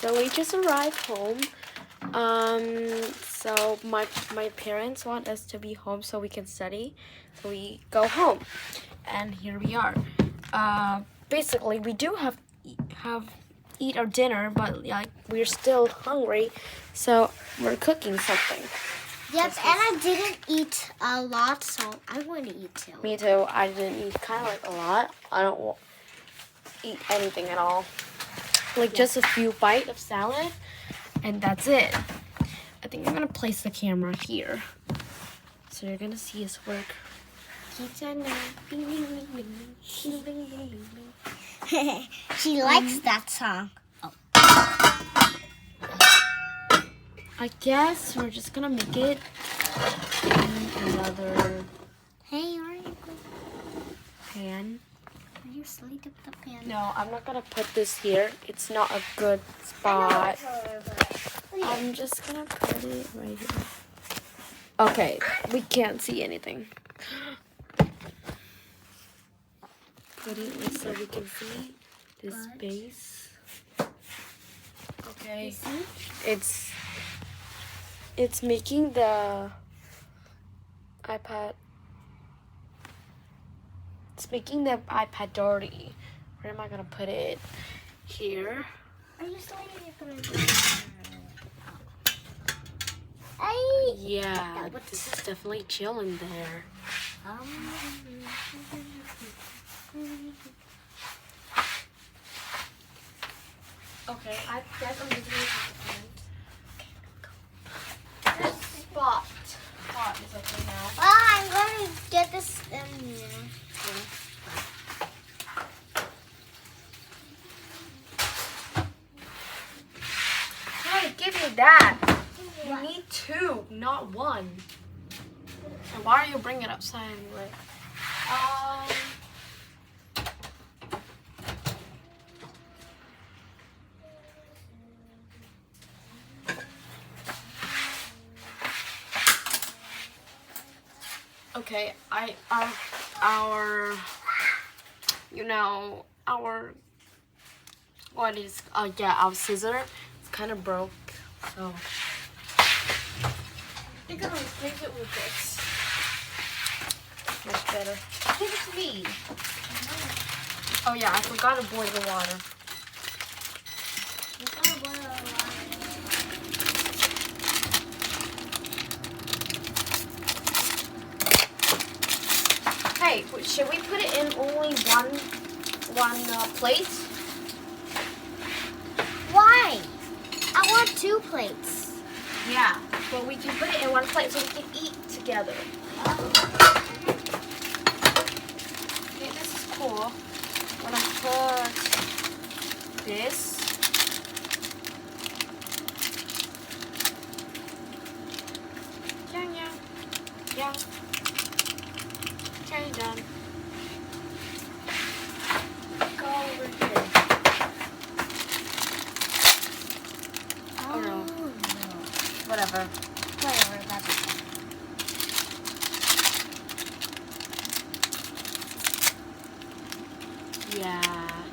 So we just arrived home. So my parents want us to be home so we can study. So we go home, and here we are. Basically, we do have eat our dinner, but like we're still hungry, so we're cooking something. Yep, and I didn't eat a lot, so I want to eat too. Me too. I didn't eat kind of like a lot. I don't eat anything at all. Like just a few bites of salad, and that's it. I think I'm gonna place the camera here, so you're gonna see us work. She likes that song. I guess we're just gonna make it in another Hey, are you pan. Are you slide up the pan? No, I'm not gonna put this here. It's not a good spot. I'm just gonna put it right here. Okay, we can't see anything. Put it so we can see this base. Okay, it's making the iPad. It's making the iPad dirty. Where am I gonna put it? Here. Are you sliding it from the Hey! Yeah, this is definitely chilling there. Okay, I guess I'm just gonna put the this spot is okay now. I'm going to get this in here. Hey, give me that. You need two, not one. And why are you bringing it outside anyway? Okay, our scissor, it's kind of broke, so I'm gonna replace it with this. Much better. Give it to me. Oh yeah, I forgot to boil the water. Hey, should we put it in only one plate? Why? I want 2 plates. Yeah, but we can put it in one plate so we can eat together. Okay, this is cool. I'm gonna put this. Yeah. Okay, done. Go over here. Oh no. Whatever, that's okay. Yeah.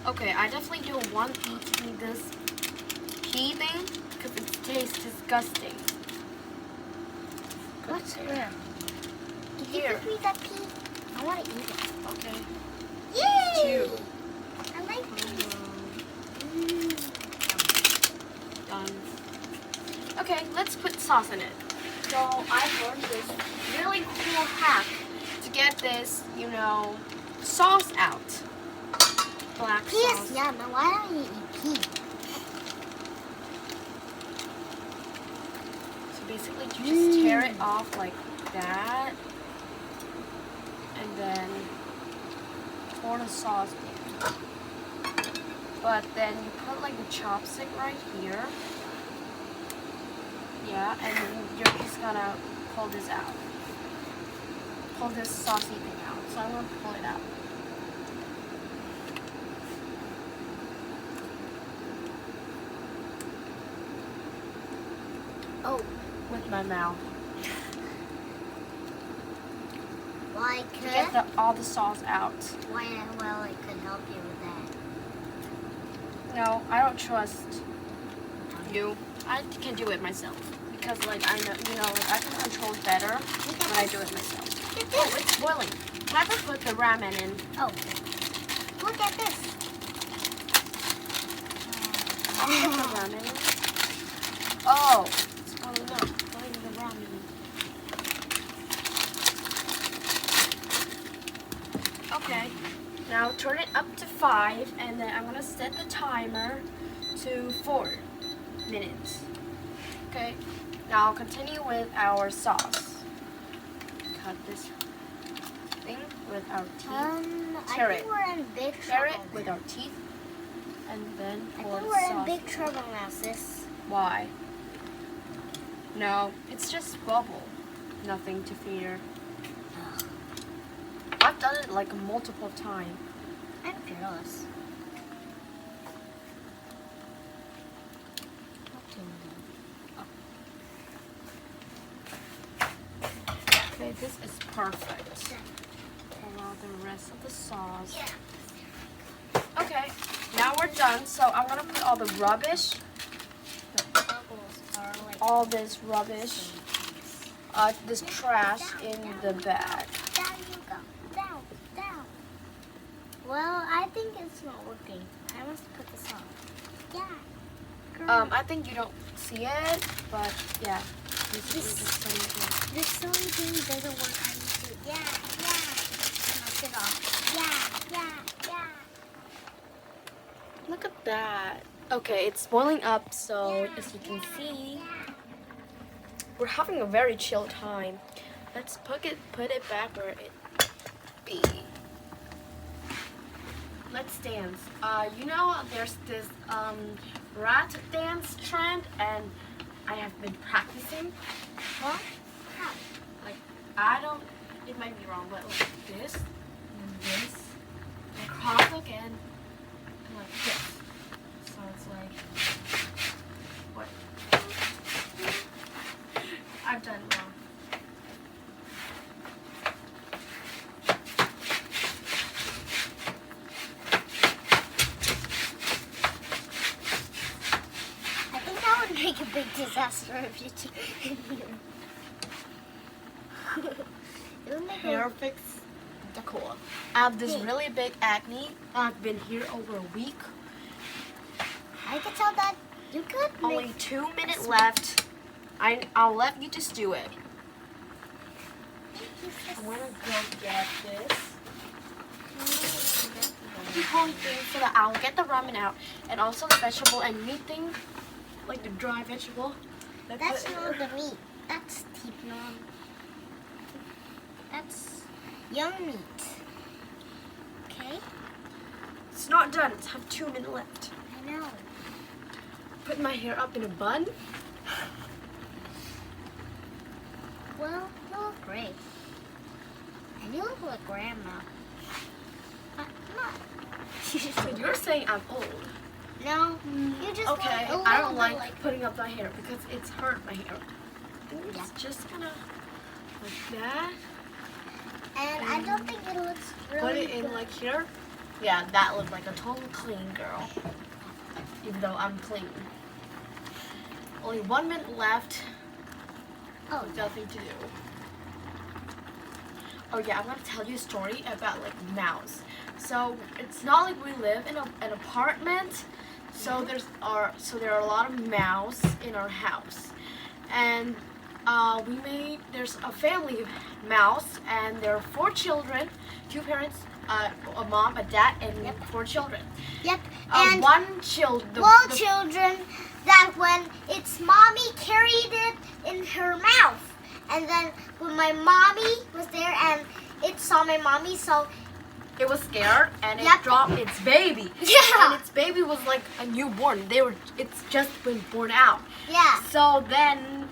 Okay, I definitely don't want to eat this pea thing because it tastes disgusting. What's here? Can you Here. give me that pea? I want to eat it. Okay. Yay! 2. I like it. Done. Okay, let's put sauce in it. So I learned this really cool hack to get this, sauce out. Black Pea is sauce. yum. Now why don't you eat pea? So basically you just tear it off like that. And then pour the sauce in. But then you put like the chopstick right here. Yeah, and then you're just gonna pull this out. Pull this saucy thing out. So I'm gonna pull it out. Oh, With my mouth. well, I To could. get all the sauce out. Well, I could help you with that. No, I don't trust you. I can do it myself because like I know, like I can control it better when I do it myself. Oh, it's boiling. Never put the ramen in. Oh, look at this. I'll put the ramen in. Oh, it's boiling up. Putting the ramen in. Okay, now turn it up to 5, and then I'm gonna set the timer to 4 minutes. Okay, now continue with our sauce. Cut this thing with our teeth. I Tear think it. we're in big Tear trouble. it with our teeth, and then I pour think the we're in sauce. big trouble now, sis. Why? No, it's just bubble. Nothing to fear. I've done it like multiple times. I'm fearless. Okay, this is perfect. Pour out the rest of the sauce. Okay, now we're done. So I'm gonna put all the rubbish, Bubbles are like all this rubbish, this trash in the bag. down you go. Down, down. Well, I think it's not working. I must put this on. Yeah. Girl. I think you don't see it, but yeah. Basically just putting it in. This sewing thing doesn't work. I need to. Yeah, yeah. Knock it off. Yeah, yeah, yeah. Look at that. Okay, it's boiling up, so as you can see, we're having a very chill time. Let's put it back where it be. Let's dance. There's this rat dance trend, and I have been practicing. Huh? How? Like it might be wrong, but like this, and this, and cross again, and like this. So it's like, what? I've done it wrong. I think that would make a big disaster if you took it It would make Hair fix decor. I have this really big acne. I've been here over a week. I could tell that you could Only make 2 minutes left. I'll let you just do it. I'm gonna go get this. The whole thing so that I'll get the ramen out, and also the vegetable and meat thing, like the dry vegetable. That's not the meat. That's tipnon. That's young meat. Okay? It's not done. It's have 2 minutes left. I know. Put my hair up in a bun. Well, you look great. And you look like grandma. Not. So you're saying I'm old. No, you just Okay, look a I little don't bit like putting up my hair because it's hurt my hair. It's Yeah. just gonna like that. And I don't think it looks really Put it in good. like here. Yeah, that looked like a total clean girl. Even though I'm clean. Only 1 minute left. Oh, Nothing to do. Oh yeah, I'm gonna tell you a story about like mouse. So it's not like we live in an apartment. So there are a lot of mouse in our house, and there's a family mouse, and there are 4 children, 2 parents, a mom, a dad, and 4 children. Yep. And One child. children that when its mommy carried it in her mouth. And then when my mommy was there and it saw my mommy, so It was scared and it Yep. dropped its baby. Yeah. And its baby was like a newborn. It's just been born out. yeah. So then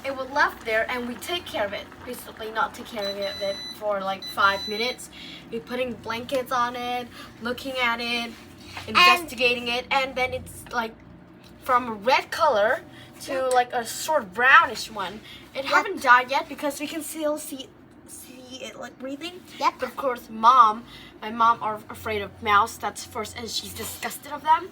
it was left there and we take care of it. Basically not take care of it for like 5 minutes. We're putting blankets on it, looking at it, investigating it, and then it's like from a red color to like a sort of brownish one. It haven't died yet because we can still see it like breathing. Yep. But of course my mom are afraid of mouse. That's first, and she's disgusted of them.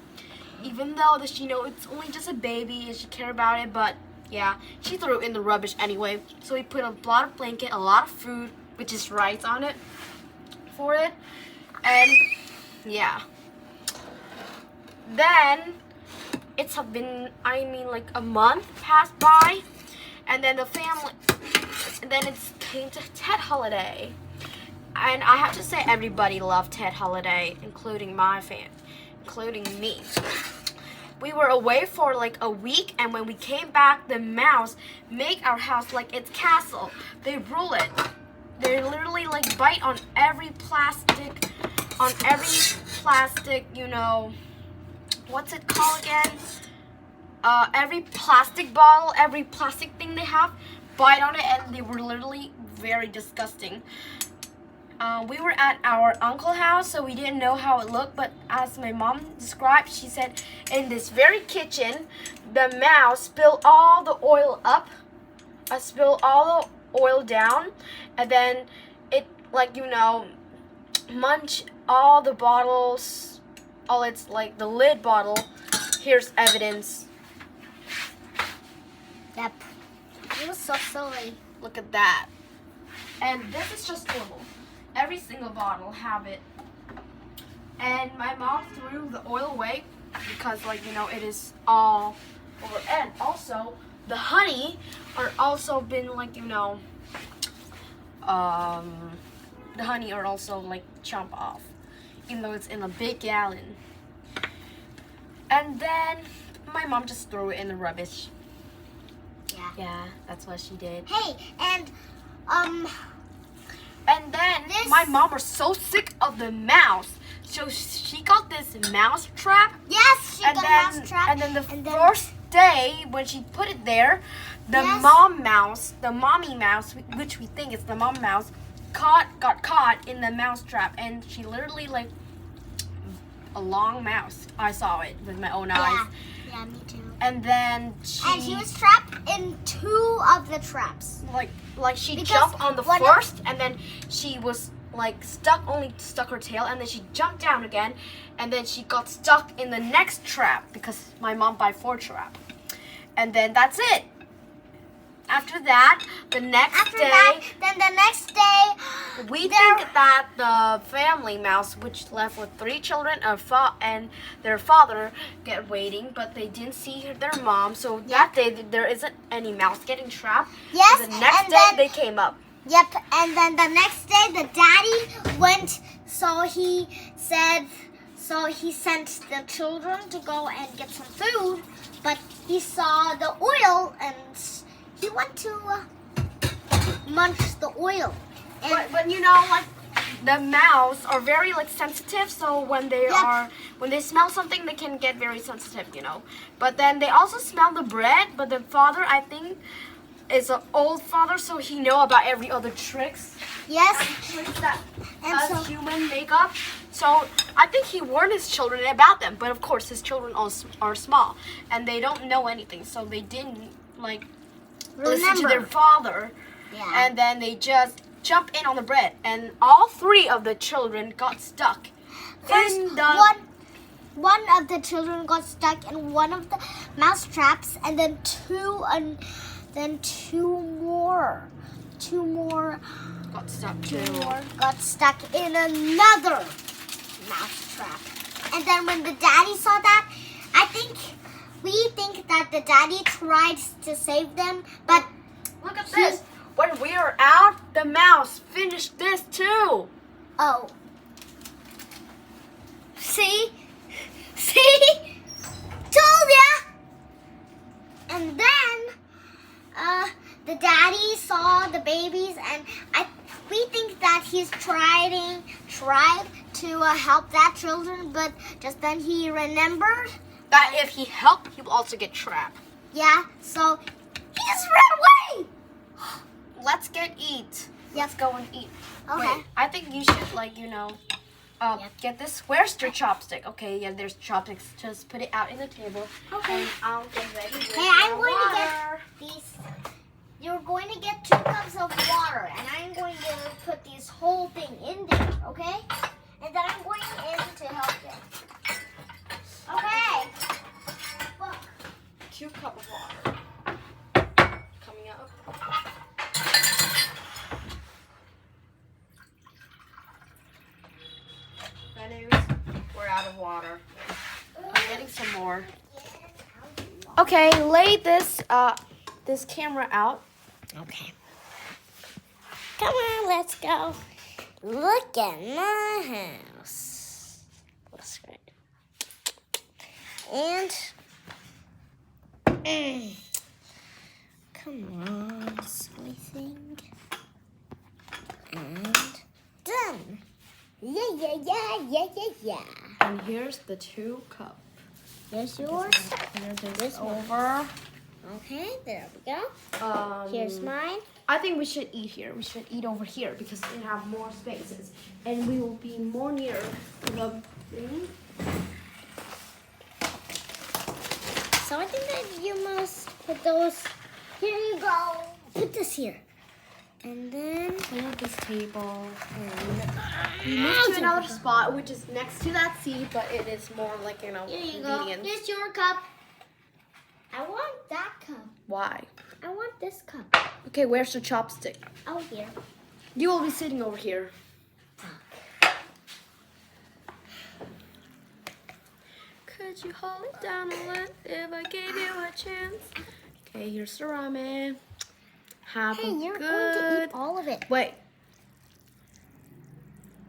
even though that she know it's only just a baby and she care about it, but yeah, she threw it in the rubbish anyway. So we put a lot of blanket, a lot of food, which is rice on it for it, and yeah. Then it's been, I mean, like a month passed by, and then the family, and then it came to Ted Holiday, and I have to say everybody loved Ted Holiday, including my fan, including me. We were away for like a week, and when we came back, the mouse make our house like its castle. They rule it. They literally like bite on every plastic, you know, what's it called again? Every plastic bottle, every plastic thing they have, bite on it, and they were literally very disgusting. We were at our uncle's house, so we didn't know how it looked, but as my mom described, she said in this very kitchen, the mouse spilled all the oil up, spilled all the oil down, and then it, like, you know, munch all the bottles, all its, like, the lid bottle. Here's evidence. Yep. It was so silly. Look at that. And this is just normal. Every single bottle have it. And my mom threw the oil away because, like, you know, it is all over. And also, the honey are also been, like, you know, the honey are also, like, chomp off, even though it's in a big gallon. And then my mom just threw it in the rubbish. Yeah, that's what she did. Hey, and then my mom was so sick of the mouse, so she got this mouse trap. Yes, she got a mouse trap. And then the first day when she put it there, the mommy mouse, which we think is the mom mouse, got caught in the mouse trap, and she literally, like, a long mouse. I saw it with my own eyes. Yeah, me too. And then she was trapped in 2 of the traps. Like she jumped on the first, and then she was like stuck her tail, and then she jumped down again, and then she got stuck in the next trap because my mom buy 4 trap. And then that's it. After that, the next day, we think that the family mouse, which left with 3 children, and their father, get waiting, but they didn't see their mom. So that day, there isn't any mouse getting trapped. Yes. The next day, they came up. Yep. And then the next day, the daddy went. So he sent the children to go and get some food, but he saw the oil and he went to munch the oil. But you know, like, the mouse are very, like, sensitive, so when they smell something, they can get very sensitive, you know. But then they also smell the bread, but the father, I think, is an old father, so he know about every other tricks. Yes. Tricks that us human make up. So I think he warned his children about them, but of course his children are small, and they don't know anything, so they didn't, like, listen to their father. Yeah. And then they just jump in on the bread, and all 3 of the children got stuck. First, one of the children got stuck in one of the mouse traps, and then two more Got stuck too. Got stuck in another mouse trap. And then when the daddy saw that, we think that the daddy tried to save them, but look at this. When we are out, the mouse finished this too. Oh. See? Told ya! And then, the daddy saw the babies, and we think that he's tried to help that children, but just then he remembered that if he helped, he will also get trapped. Yeah, so he just ran away. Let's eat. Let's go and eat. Okay. Wait, I think you should, like, you know, get this. Where's your chopstick? Okay, yeah, there's chopsticks. Just put it out in the table. Okay. And I'll get ready with Hey, I'm your going to water. get these. You're going to get 2 cups of water, and I'm going to put this whole thing in there, okay? And then I'm going in to help you. Okay. 2 cups of water coming up. Bad news, we're out of water. I'm getting some more. Okay, lay this this camera out. Okay. Come on, let's go. Look at my house. That's right. And come on, silly thing. And done. Yeah. And here's the 2 cup. There's yours. Here's This one. over. Okay, there we go. Here's mine. I think we should eat here. We should eat over here because we have more spaces, and we will be more near to the thing. So I think that you must put those. Here you go. Put this here. And then Clean up this table. and We moved to another spot, which is next to that seat, but it is more like, here you go. convenient. Here's your cup. I want that cup. Why? I want this cup. Okay, where's the chopstick? Oh, here. You will be sitting over here. Could you hold it down a little if I gave you a chance? Okay, here's the ramen. Have Hey, a you're good... going to eat all of it. Wait.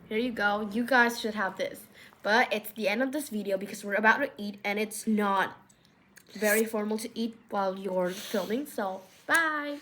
Here you go. You guys should have this. But it's the end of this video because we're about to eat and it's not very formal to eat while you're filming. So, bye.